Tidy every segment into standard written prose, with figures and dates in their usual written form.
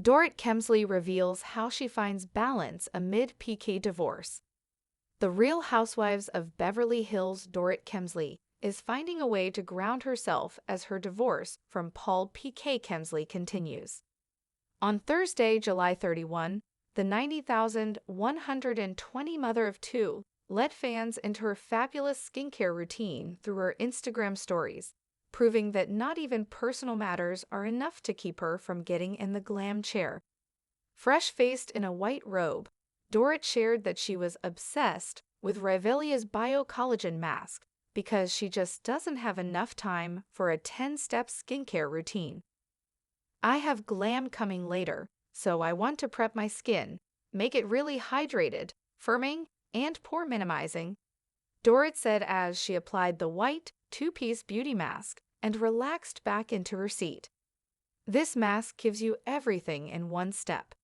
Dorit Kemsley reveals how she finds balance amid PK divorce. The Real Housewives of Beverly Hills' Dorit Kemsley is finding a way to ground herself as her divorce from Paul PK Kemsley continues. On Thursday, July 31, the 90,120 mother of two let fans into her fabulous skincare routine through her Instagram stories, proving that not even personal matters are enough to keep her from getting in the glam chair. Fresh-faced in a white robe, Dorit shared that she was obsessed with Revelia's bio-collagen mask because she just doesn't have enough time for a 10-step skincare routine. "I have glam coming later, so I want to prep my skin, make it really hydrated, firming, and pore minimizing," Dorit said as she applied the white, two-piece beauty mask and relaxed back into her seat. "This mask gives you everything in one step."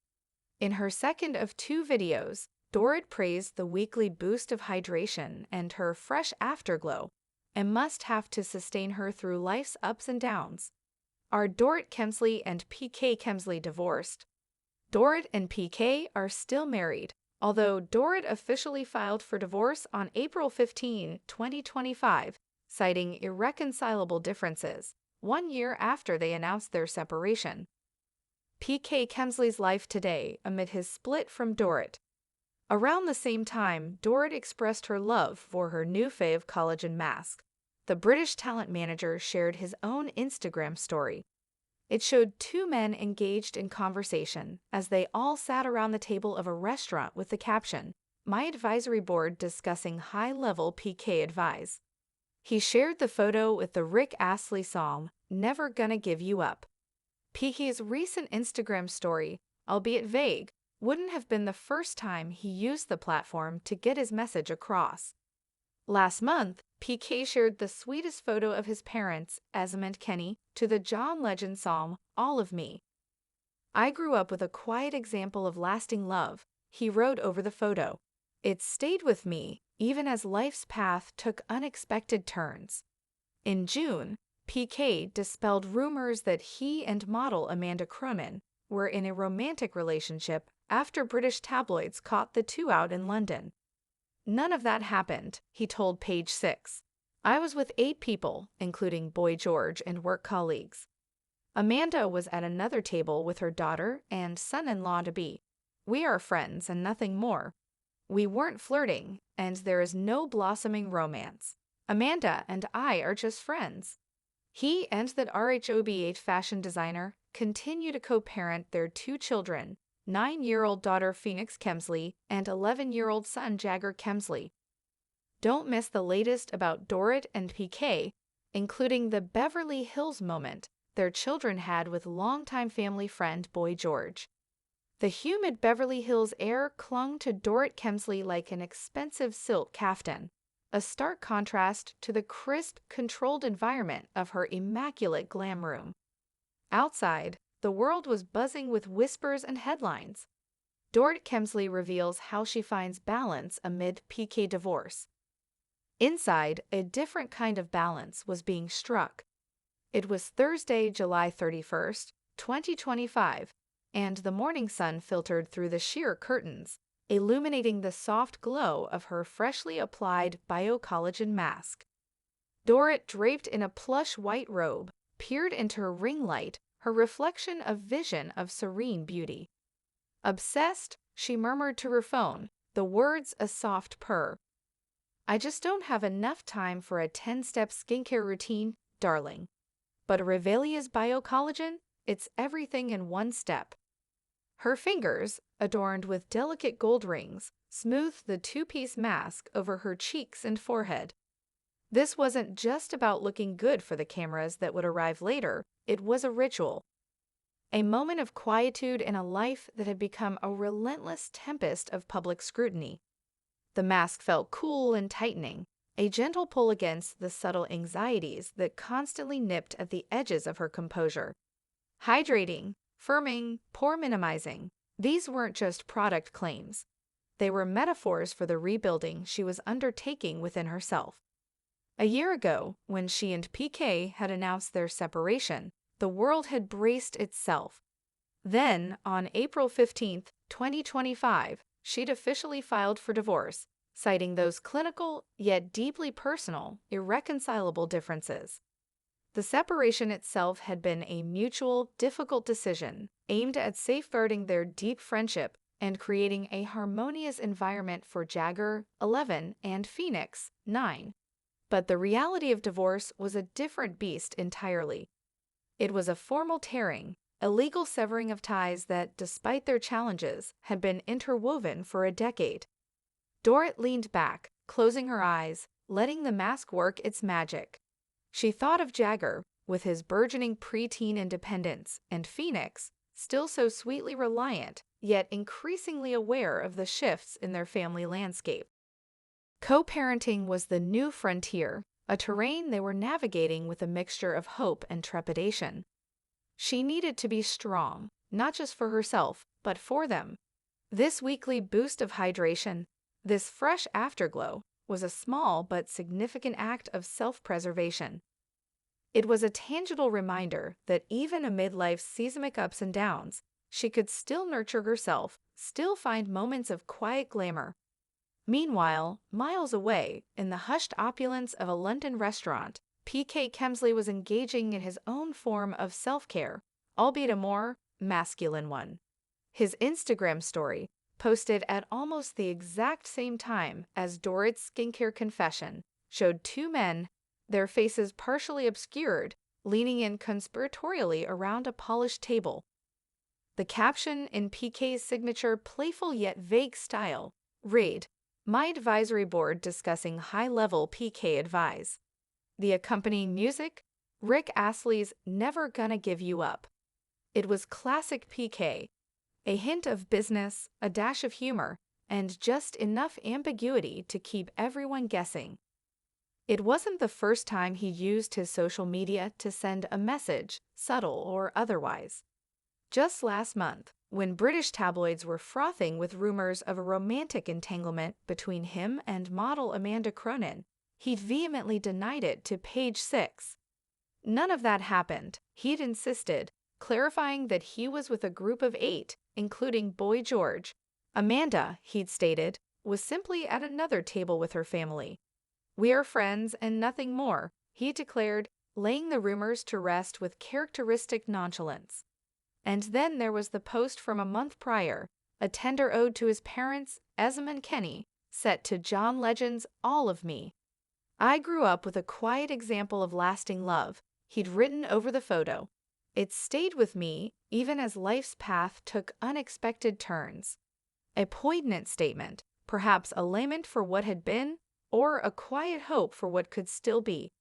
In her second of two videos, Dorit praised the weekly boost of hydration and her fresh afterglow, a must-have to sustain her through life's ups and downs. Are Dorit Kemsley and PK Kemsley divorced? Dorit and PK are still married, although Dorit officially filed for divorce on April 15, 2025, citing irreconcilable differences, 1 year after they announced their separation. PK Kemsley's life today amid his split from Dorit. Around the same time, Dorit expressed her love for her new fave collagen mask. The British talent manager shared his own Instagram story. It showed two men engaged in conversation as they all sat around the table of a restaurant with the caption, "My advisory board discussing high-level PK advice." He shared the photo with the Rick Astley song, "Never Gonna Give You Up." PK's recent Instagram story, albeit vague, wouldn't have been the first time he used the platform to get his message across. Last month, PK shared the sweetest photo of his parents, Esme and Kenny, to the John Legend song, "All of Me." "I grew up with a quiet example of lasting love," he wrote over the photo. "It stayed with me, even as life's path took unexpected turns." In June, PK dispelled rumors that he and model Amanda Cronin were in a romantic relationship after British tabloids caught the two out in London. "None of that happened," he told Page 6. "I was with 8 people, including Boy George and work colleagues. Amanda was at another table with her daughter and son-in-law-to-be. We are friends and nothing more. We weren't flirting, and there is no blossoming romance. Amanda and I are just friends." He and that rhobh fashion designer continue to co-parent their 2 children, 9-year-old daughter Phoenix Kemsley and 11-year-old son Jagger Kemsley. Don't miss the latest about Dorit and PK, including the Beverly Hills moment their children had with longtime family friend Boy George. The humid Beverly Hills air clung to Dorit Kemsley like an expensive silk kaftan, a stark contrast to the crisp, controlled environment of her immaculate glam room. Outside, the world was buzzing with whispers and headlines. Dorit Kemsley reveals how she finds balance amid PK divorce. Inside, a different kind of balance was being struck. It was Thursday, July 31st, 2025, and the morning sun filtered through the sheer curtains, illuminating the soft glow of her freshly applied bio-collagen mask. Dorit, draped in a plush white robe, peered into her ring light, her reflection a vision of serene beauty. Obsessed, she murmured to her phone, the words a soft purr. "I just don't have enough time for a 10-step skincare routine, darling. But Revelia's bio-collagen, it's everything in one step." Her fingers, adorned with delicate gold rings, smoothed the 2-piece mask over her cheeks and forehead. This wasn't just about looking good for the cameras that would arrive later, it was a ritual. A moment of quietude in a life that had become a relentless tempest of public scrutiny. The mask felt cool and tightening, a gentle pull against the subtle anxieties that constantly nipped at the edges of her composure. Hydrating, firming, pore minimizing, these weren't just product claims. They were metaphors for the rebuilding she was undertaking within herself. A year ago, when she and PK had announced their separation, the world had braced itself. Then, on April 15, 2025, she'd officially filed for divorce, citing those clinical, yet deeply personal, irreconcilable differences. The separation itself had been a mutual, difficult decision aimed at safeguarding their deep friendship and creating a harmonious environment for Jagger, 11, and Phoenix, 9. But the reality of divorce was a different beast entirely. It was a formal tearing, a legal severing of ties that, despite their challenges, had been interwoven for a decade. Dorit leaned back, closing her eyes, letting the mask work its magic. She thought of Jagger, with his burgeoning preteen independence, and Phoenix, still so sweetly reliant, yet increasingly aware of the shifts in their family landscape. Co-parenting was the new frontier, a terrain they were navigating with a mixture of hope and trepidation. She needed to be strong, not just for herself, but for them. This weekly boost of hydration, this fresh afterglow, was a small but significant act of self-preservation. It was a tangible reminder that even amid life's seismic ups and downs, she could still nurture herself, still find moments of quiet glamour. Meanwhile, miles away, in the hushed opulence of a London restaurant, P.K. Kemsley was engaging in his own form of self-care, albeit a more masculine one. His Instagram story, posted at almost the exact same time as Dorit's skincare confession, showed two men, their faces partially obscured, leaning in conspiratorially around a polished table. The caption, in PK's signature playful yet vague style, read, "My advisory board discussing high-level PK advice." The accompanying music, Rick Astley's "Never Gonna Give You Up." It was classic PK, a hint of business, a dash of humor, and just enough ambiguity to keep everyone guessing. It wasn't the first time he used his social media to send a message, subtle or otherwise. Just last month, when British tabloids were frothing with rumors of a romantic entanglement between him and model Amanda Cronin, he'd vehemently denied it to Page 6. None of that happened, he'd insisted, clarifying that he was with a group of 8, including Boy George. Amanda, he'd stated, was simply at another table with her family. "We are friends and nothing more," he declared, laying the rumors to rest with characteristic nonchalance. And then there was the post from a month prior, a tender ode to his parents, Esme and Kenny, set to John Legend's "All of Me." "I grew up with a quiet example of lasting love," he'd written over the photo. "It stayed with me even as life's path took unexpected turns." A poignant statement, perhaps a lament for what had been, or a quiet hope for what could still be.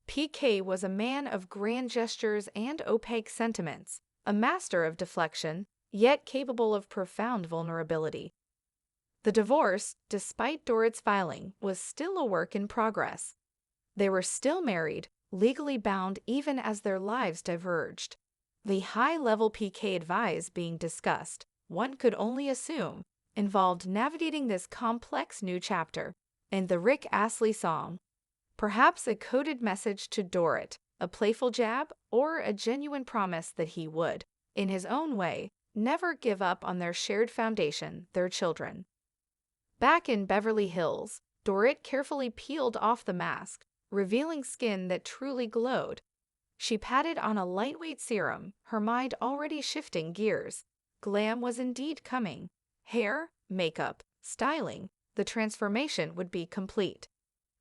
PK was a man of grand gestures and opaque sentiments, a master of deflection, yet capable of profound vulnerability. The divorce, despite Dorit's filing, was still a work in progress. They were still married, legally bound even as their lives diverged. The high-level PK advice being discussed, one could only assume, involved navigating this complex new chapter, and the Rick Astley song. Perhaps a coded message to Dorit, a playful jab, or a genuine promise that he would, in his own way, never give up on their shared foundation, their children. Back in Beverly Hills, Dorit carefully peeled off the mask, revealing skin that truly glowed. She patted on a lightweight serum, her mind already shifting gears. Glam was indeed coming. Hair, makeup, styling, the transformation would be complete.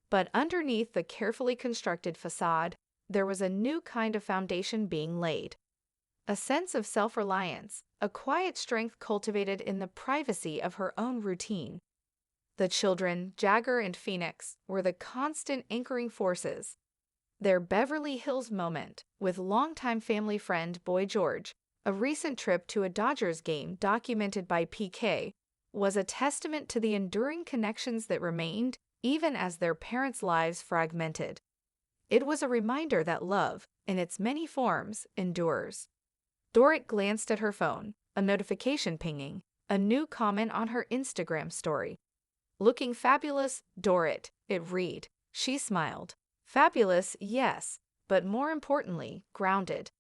But underneath the carefully constructed facade, there was a new kind of foundation being laid. A sense of self-reliance, a quiet strength cultivated in the privacy of her own routine. The children, Jagger and Phoenix, were the constant anchoring forces. Their Beverly Hills moment, with longtime family friend Boy George, a recent trip to a Dodgers game documented by PK, was a testament to the enduring connections that remained even as their parents' lives fragmented. It was a reminder that love, in its many forms, endures. Dorit glanced at her phone, a notification pinging, a new comment on her Instagram story. "Looking fabulous, Dorit," it read. She smiled. Fabulous, yes, but more importantly, grounded.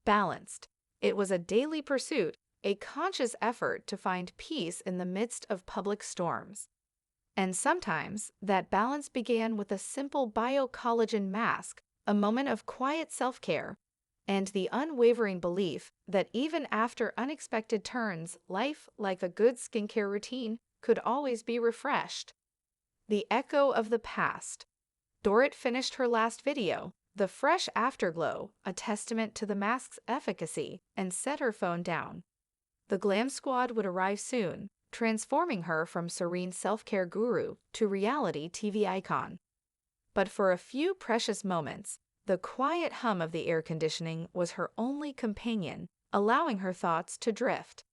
Balanced. It was a daily pursuit, a conscious effort to find peace in the midst of public storms. And sometimes that balance began with a simple biocollagen mask, a moment of quiet self-care, and the unwavering belief that even after unexpected turns, life, like a good skincare routine, could always be refreshed. The echo of the past. Dorit finished her last video, the fresh afterglow, a testament to the mask's efficacy, and set her phone down. The glam squad would arrive soon, transforming her from serene self-care guru to reality TV icon. But for a few precious moments, the quiet hum of the air conditioning was her only companion, allowing her thoughts to drift.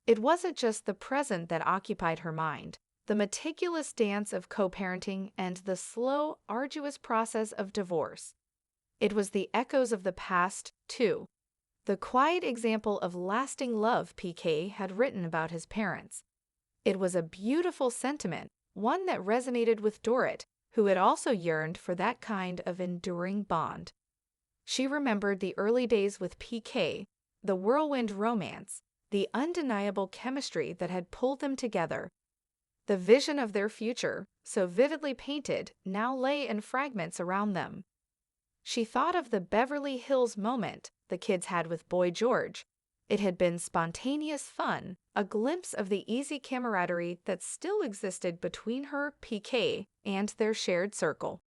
It wasn't just the present that occupied her mind. The meticulous dance of co-parenting and the slow, arduous process of divorce. It was the echoes of the past, too. The quiet example of lasting love PK had written about his parents. It was a beautiful sentiment, one that resonated with Dorit, who had also yearned for that kind of enduring bond. She remembered the early days with PK, the whirlwind romance, the undeniable chemistry that had pulled them together. The vision of their future, so vividly painted, now lay in fragments around them. She thought of the Beverly Hills moment the kids had with Boy George. It had been spontaneous fun, a glimpse of the easy camaraderie that still existed between her, PK, and their shared circle.